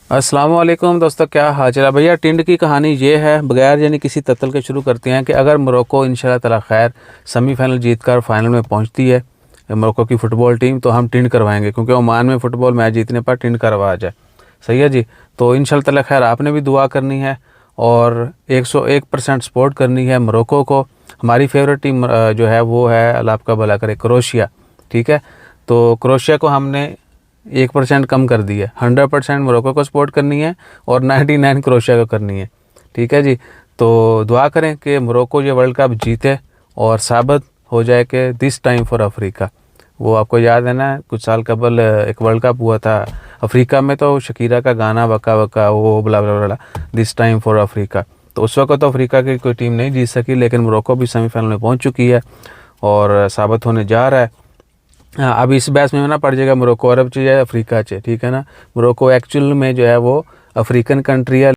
अस्सलाम वालेकुम दोस्तों, क्या हाल चाल है भैया। टिंड की कहानी ये है, बगैर यानी किसी तत्ल के शुरू करते हैं कि अगर मोरक्को इंशाल्लाह ताला खैर सेमीफाइनल जीतकर फाइनल में पहुंचती है मोरक्को की फ़ुटबॉल टीम, तो हम टिंड करवाएंगे क्योंकि ओमान में फ़ुटबॉल मैच जीतने पर टिंड का रवाज है। सही है जी। तो इंशाल्लाह ताला खैर आपने भी दुआ करनी है और 101% सपोर्ट करनी है मोरक्को को। हमारी फेवरेट टीम जो है वो है, अल्लाह आपका भला करे, क्रोशिया। ठीक है, तो क्रोशिया को हमने 1% कम कर दी है। 100% मोरक्को को सपोर्ट करनी है और 99 क्रोशिया को करनी है। ठीक है जी। तो दुआ करें कि मोरक्को ये वर्ल्ड कप जीते और साबित हो जाए कि दिस टाइम फॉर अफ्रीका। वो आपको याद है ना, कुछ साल कबल एक वर्ल्ड कप हुआ था अफ्रीका में, तो शकीरा का गाना वका वका वो बला बला बला, दिस टाइम फॉर अफ्रीका। तो उस वक्त तो अफ्रीका की कोई टीम नहीं जीत सकी, लेकिन मोरक्को भी सेमीफाइनल में पहुंच चुकी है और साबित होने जा रहा है। हाँ, अब इस बहस में ना पड़ जाएगा मोरक्को अरब च या अफ्रीका च। ठीक है ना, मोरक्को एक्चुअल में जो है वो अफ्रीकन कंट्री है।